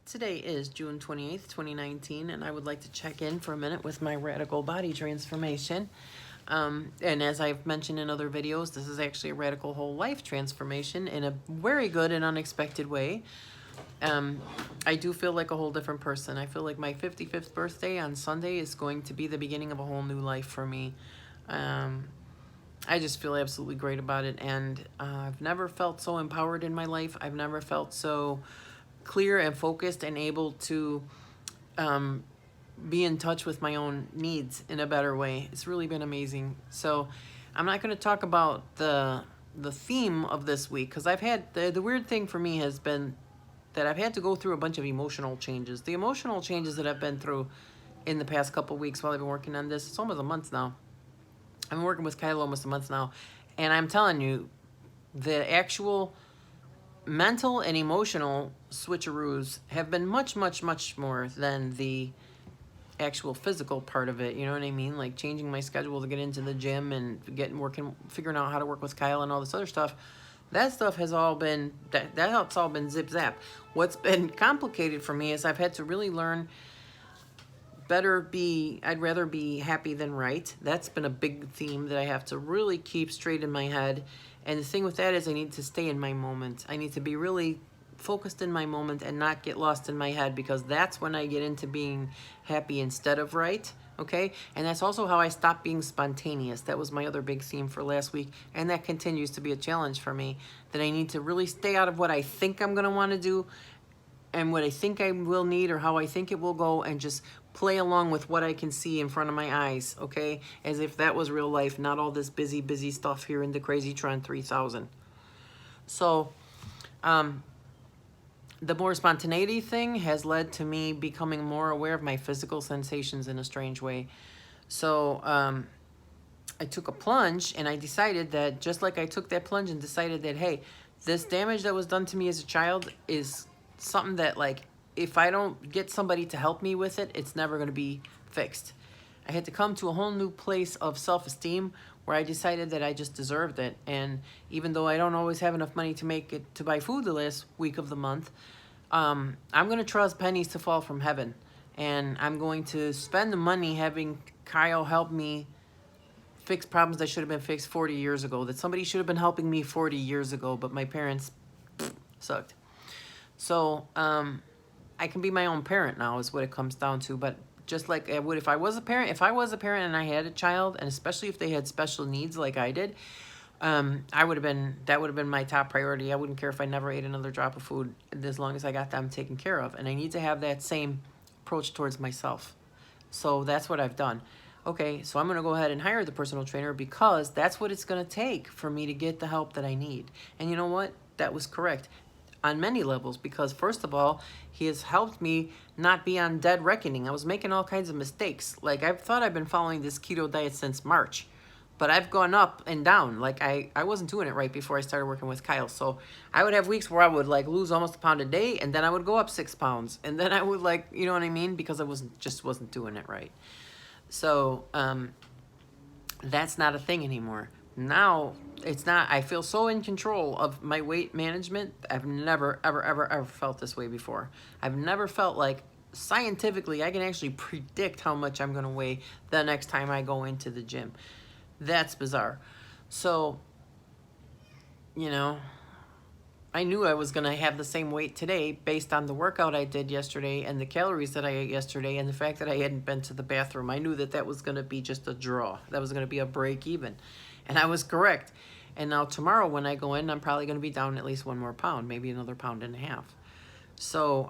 Today is June 28th, 2019, and I would like to check in for a minute with my radical body transformation. And as I've mentioned in other videos, this is actually a radical whole life transformation in a very good and unexpected way. I do feel like a whole different person. I feel like my 55th birthday on Sunday is going to be the beginning of a whole new life for me. I just feel absolutely great about it, and I've never felt so empowered in my life. I've never felt so clear and focused and able to be in touch with my own needs in a better way. It's really been amazing. So I'm not going to talk about the theme of this week, because I've had the weird thing for me has been that I've had to go through a bunch of emotional changes. The emotional changes that I've been through in the past couple weeks while I've been working on this, it's almost a month now. I've been working with Kyle almost a month now, and I'm telling you, the actual mental and emotional switcheroos have been much, much, much more than the actual physical part of it. You know what I mean? Like changing my schedule to get into the gym and figuring out how to work with Kyle and all this other stuff. That stuff has all been, that's all been zip zap. What's been complicated for me is I've had to really learn I'd rather be happy than right. That's been a big theme that I have to really keep straight in my head. And the thing with that is I need to stay in my moment. I need to be really focused in my moment and not get lost in my head, because that's when I get into being happy instead of right. Okay? And that's also how I stop being spontaneous. That was my other big theme for last week. And that continues to be a challenge for me, that I need to really stay out of what I think I'm going to want to do and what I think I will need or how I think it will go, and just play along with what I can see in front of my eyes, okay? As if that was real life, not all this busy, busy stuff here in the Crazy Tron 3000. So, the more spontaneity thing has led to me becoming more aware of my physical sensations in a strange way. So, I took a plunge, and I decided that, just like I took that plunge and decided that, hey, this damage that was done to me as a child is something that, like, if I don't get somebody to help me with it, it's never going to be fixed. I had to come to a whole new place of self-esteem where I decided that I just deserved it. And even though I don't always have enough money to make it to buy food the last week of the month, I'm going to trust pennies to fall from heaven. And I'm going to spend the money having Kyle help me fix problems that should have been fixed 40 years ago, that somebody should have been helping me 40 years ago, but my parents sucked. So, I can be my own parent now is what it comes down to. But just like I would if I was a parent, and I had a child, and especially if they had special needs like I did, that would have been my top priority. I wouldn't care if I never ate another drop of food as long as I got them taken care of. And I need to have that same approach towards myself. So that's what I've done. Okay, so I'm going to go ahead and hire the personal trainer, because that's what it's going to take for me to get the help that I need. And you know what? That was correct on many levels, because first of all, he has helped me not be on dead reckoning. I was making all kinds of mistakes. Like, I've thought I've been following this keto diet since March, but I've gone up and down. Like, I wasn't doing it right before I started working with Kyle. So I would have weeks where I would like lose almost a pound a day, and then I would go up 6 pounds, and then I would, like, you know what I mean? Because I wasn't doing it right. So that's not a thing anymore. Now, it's not, I feel so in control of my weight management. I've never, ever, ever, ever felt this way before. I've never felt like scientifically I can actually predict how much I'm going to weigh the next time I go into the gym. That's bizarre. So, you know, I knew I was going to have the same weight today based on the workout I did yesterday and the calories that I ate yesterday and the fact that I hadn't been to the bathroom. I knew that that was going to be just a draw. That was going to be a break even. And I was correct. And now tomorrow when I go in, I'm probably going to be down at least 1 more pound, maybe another 1.5 pounds. So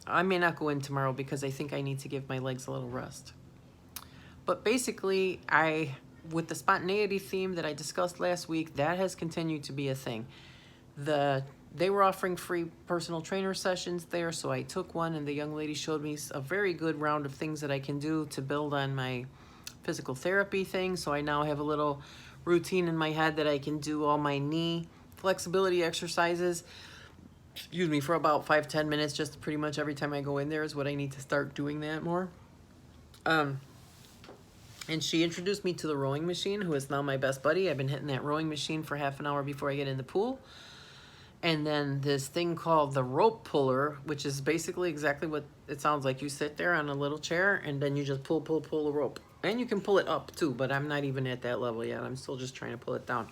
I may not go in tomorrow because I think I need to give my legs a little rest. But basically, with the spontaneity theme that I discussed last week, that has continued to be a thing. They were offering free personal trainer sessions there, so I took one, and the young lady showed me a very good round of things that I can do to build on my physical therapy thing. So I now have a little routine in my head that I can do all my knee flexibility exercises, for about 5-10 minutes, just pretty much every time I go in there is what I need to start doing that more. And she introduced me to the rowing machine, who is now my best buddy. I've been hitting that rowing machine for half an hour before I get in the pool. And then this thing called the rope puller, which is basically exactly what it sounds like. You sit there on a little chair and then you just pull, pull, pull the rope. And you can pull it up too, but I'm not even at that level yet. I'm still just trying to pull it down.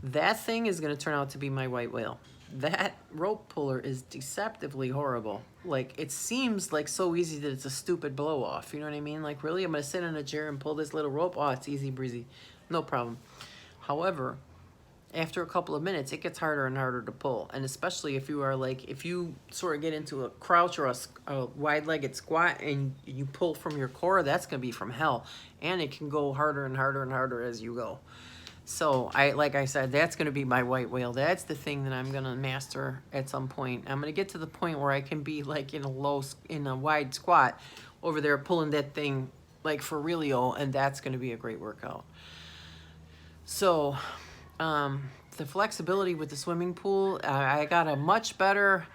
That thing is going to turn out to be my white whale. That rope puller is deceptively horrible. Like, it seems like so easy that it's a stupid blow off. You know what I mean? Like, really? I'm going to sit in a chair and pull this little rope? Oh, it's easy breezy. No problem. However, after a couple of minutes, it gets harder and harder to pull. And especially if you are like, if you sort of get into a crouch or a wide-legged squat and you pull from your core, that's going to be from hell. And it can go harder and harder and harder as you go. So like I said, that's going to be my white whale. That's the thing that I'm going to master at some point. I'm going to get to the point where I can be like in a wide squat over there pulling that thing like for realio, and that's going to be a great workout. So, the flexibility with the swimming pool, I got a much better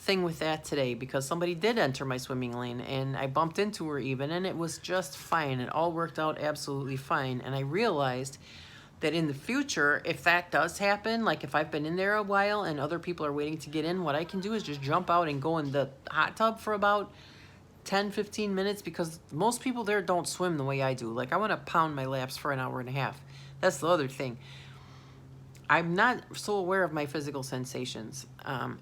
thing with that today because somebody did enter my swimming lane and I bumped into her even, and it was just fine. It all worked out absolutely fine. And I realized that in the future, if that does happen, like if I've been in there a while and other people are waiting to get in, what I can do is just jump out and go in the hot tub for about 10-15 minutes, because most people there don't swim the way I do. Like, I want to pound my laps for an hour and a half. That's the other thing. I'm not so aware of my physical sensations.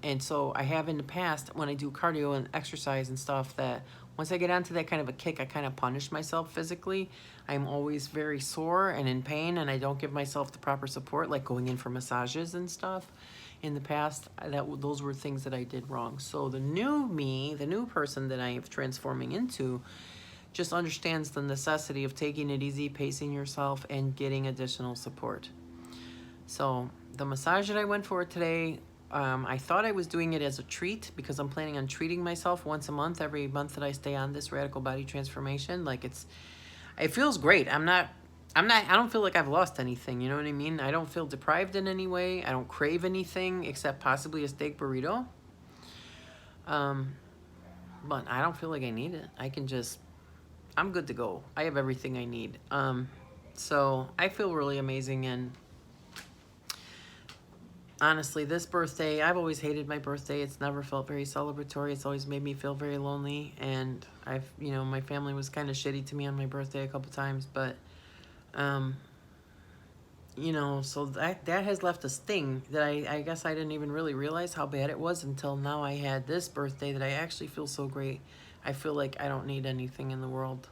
And so I have in the past, when I do cardio and exercise and stuff, that once I get onto that kind of a kick, I kind of punish myself physically. I'm always very sore and in pain, and I don't give myself the proper support, like going in for massages and stuff. In the past, those were things that I did wrong. So the new me, the new person that I am transforming into, just understands the necessity of taking it easy, pacing yourself, and getting additional support. So the massage that I went for today, I thought I was doing it as a treat because I'm planning on treating myself once a month, every month that I stay on this radical body transformation. Like, it feels great. I don't feel like I've lost anything. You know what I mean? I don't feel deprived in any way. I don't crave anything except possibly a steak burrito. But I don't feel like I need it. I'm good to go. I have everything I need. So I feel really amazing. And honestly, this birthday, I've always hated my birthday. It's never felt very celebratory. It's always made me feel very lonely. And my family was kind of shitty to me on my birthday a couple times, but, so that has left a sting that I guess I didn't even really realize how bad it was until now I had this birthday that I actually feel so great. I feel like I don't need anything in the world.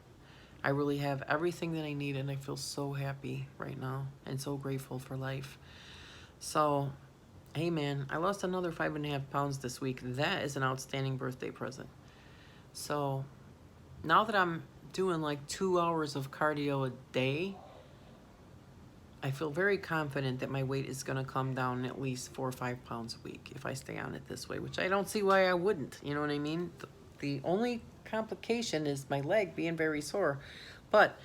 I really have everything that I need, and I feel so happy right now and so grateful for life. So, hey man, I lost another 5.5 pounds this week. That is an outstanding birthday present. So now that I'm doing like 2 hours of cardio a day, I feel very confident that my weight is going to come down at least 4 or 5 pounds a week if I stay on it this way, which I don't see why I wouldn't. You know what I mean? The only complication is my leg being very sore. But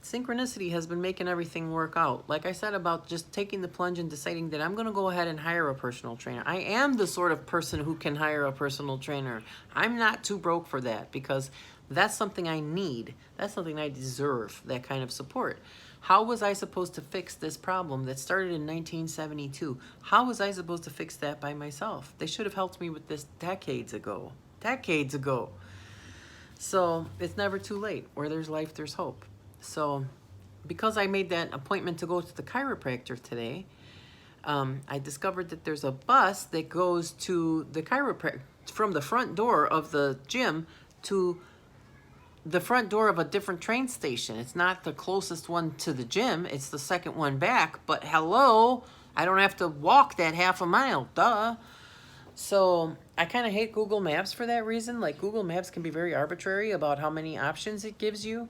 synchronicity has been making everything work out. Like I said about just taking the plunge and deciding that I'm going to go ahead and hire a personal trainer. I am the sort of person who can hire a personal trainer. I'm not too broke for that because that's something I need. That's something I deserve, that kind of support. How was I supposed to fix this problem that started in 1972? How was I supposed to fix that by myself? They should have helped me with this decades ago. Decades ago. So it's never too late. Where there's life, there's hope. So because I made that appointment to go to the chiropractor today, I discovered that there's a bus that goes to the chiropractor from the front door of the gym to the front door of a different train station. It's not the closest one to the gym. It's the second one back. But hello, I don't have to walk that half a mile. Duh. So I kind of hate Google Maps for that reason. Like, Google Maps can be very arbitrary about how many options it gives you.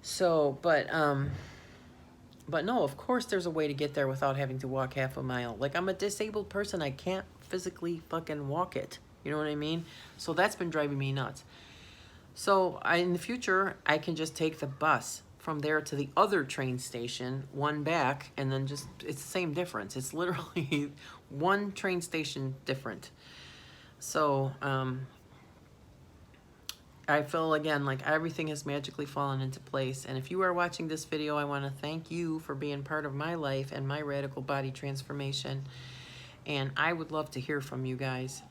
So, but no, of course there's a way to get there without having to walk half a mile. Like, I'm a disabled person. I can't physically fucking walk it. You know what I mean? So that's been driving me nuts. So in the future, I can just take the bus from there to the other train station, one back, and then it's the same difference. It's literally one train station different. So I feel, again, like everything has magically fallen into place. And if you are watching this video, I want to thank you for being part of my life and my radical body transformation. And I would love to hear from you guys.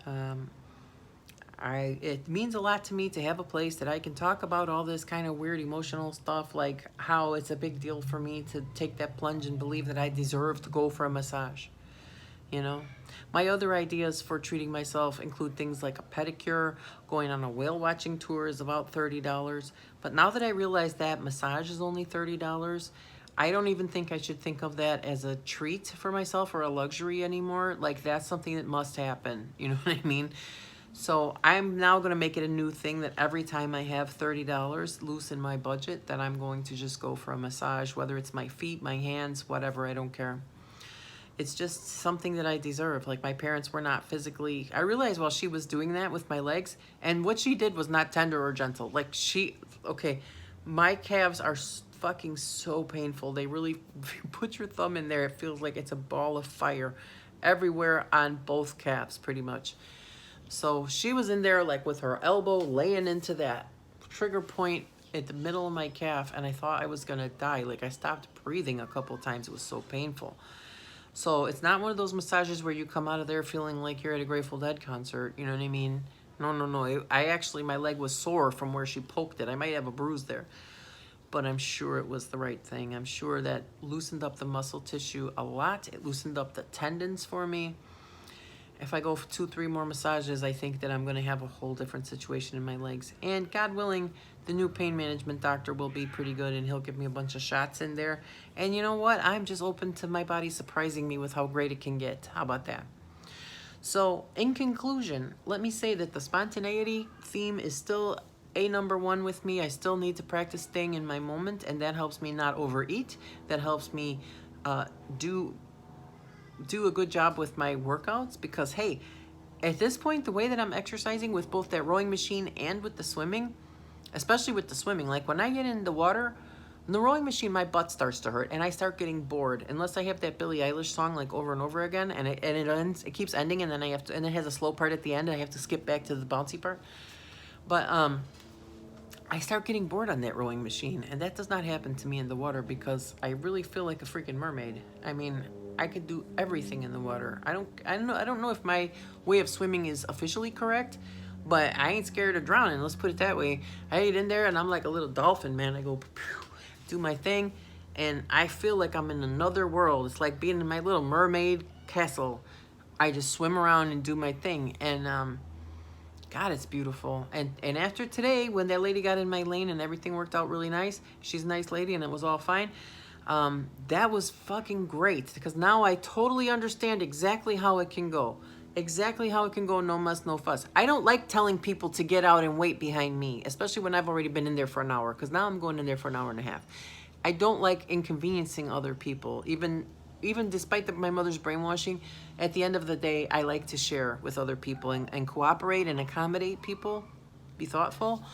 It means a lot to me to have a place that I can talk about all this kind of weird emotional stuff, like how it's a big deal for me to take that plunge and believe that I deserve to go for a massage. You know, my other ideas for treating myself include things like a pedicure. Going on a whale watching tour is about $30. But now that I realize that massage is only $30, I don't even think I should think of that as a treat for myself or a luxury anymore. Like, that's something that must happen. You know what I mean? So I'm now going to make it a new thing that every time I have $30 loose in my budget, that I'm going to just go for a massage, whether it's my feet, my hands, whatever, I don't care. It's just something that I deserve. Like, my parents were not physically, I realized while she was doing that with my legs, and what she did was not tender or gentle. Like, okay, my calves are fucking so painful. They really, if you put your thumb in there, it feels like it's a ball of fire everywhere on both calves, pretty much. So she was in there, like, with her elbow laying into that trigger point at the middle of my calf, and I thought I was gonna die. Like, I stopped breathing a couple times. It was so painful. So it's not one of those massages where you come out of there feeling like you're at a Grateful Dead concert. You know what I mean? No. I actually, my leg was sore from where she poked it. I might have a bruise there. But I'm sure it was the right thing. I'm sure that loosened up the muscle tissue a lot. It loosened up the tendons for me. If I go for 2-3 more massages, I think that I'm going to have a whole different situation in my legs. And God willing, the new pain management doctor will be pretty good, and he'll give me a bunch of shots in there. And you know what? I'm just open to my body surprising me with how great it can get. How about that? So, in conclusion, let me say that the spontaneity theme is still a number one with me. I still need to practice staying in my moment, and that helps me not overeat. That helps me do a good job with my workouts, because hey, at this point, the way that I'm exercising with both that rowing machine and with the swimming, especially with the swimming, like when I get in the water, in the rowing machine, my butt starts to hurt and I start getting bored unless I have that Billie Eilish song like over and over again, and it ends, it keeps ending, and then I have to, and it has a slow part at the end, and I have to skip back to the bouncy part. But I start getting bored on that rowing machine, and that does not happen to me in the water because I really feel like a freaking mermaid. I mean, I could do everything in the water. I don't know if my way of swimming is officially correct, but I ain't scared of drowning. Let's put it that way. I get in there and I'm like a little dolphin, man. I go do my thing, and I feel like I'm in another world. It's like being in my little mermaid castle. I just swim around and do my thing, and God, it's beautiful. And after today, when that lady got in my lane and everything worked out really nice, she's a nice lady and it was all fine. That was fucking great, because now I totally understand exactly how it can go. Exactly how it can go, no muss, no fuss. I don't like telling people to get out and wait behind me, especially when I've already been in there for an hour, because now I'm going in there for an hour and a half. I don't like inconveniencing other people, even despite my mother's brainwashing. At the end of the day, I like to share with other people and cooperate and accommodate people, be thoughtful.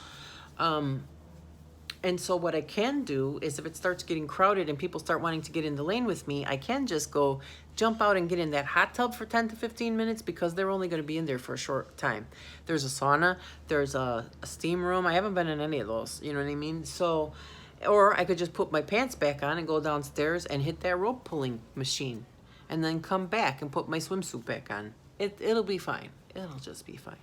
And so what I can do is, if it starts getting crowded and people start wanting to get in the lane with me, I can just go jump out and get in that hot tub for 10 to 15 minutes, because they're only going to be in there for a short time. There's a sauna, there's a steam room. I haven't been in any of those, you know what I mean? So, or I could just put my pants back on and go downstairs and hit that rope pulling machine, and then come back and put my swimsuit back on. It'll be fine. It'll just be fine.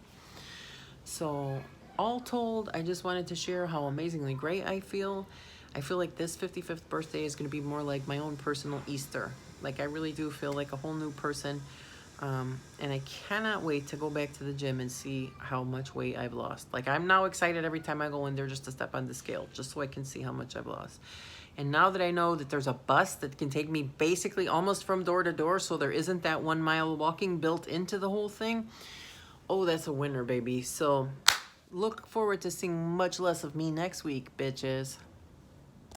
So, all told, I just wanted to share how amazingly great I feel. I feel like this 55th birthday is going to be more like my own personal Easter. Like, I really do feel like a whole new person. And I cannot wait to go back to the gym and see how much weight I've lost. Like, I'm now excited every time I go in there just to step on the scale, just so I can see how much I've lost. And now that I know that there's a bus that can take me basically almost from door to door, so there isn't that 1 mile walking built into the whole thing, oh, that's a winner, baby. So look forward to seeing much less of me next week, bitches.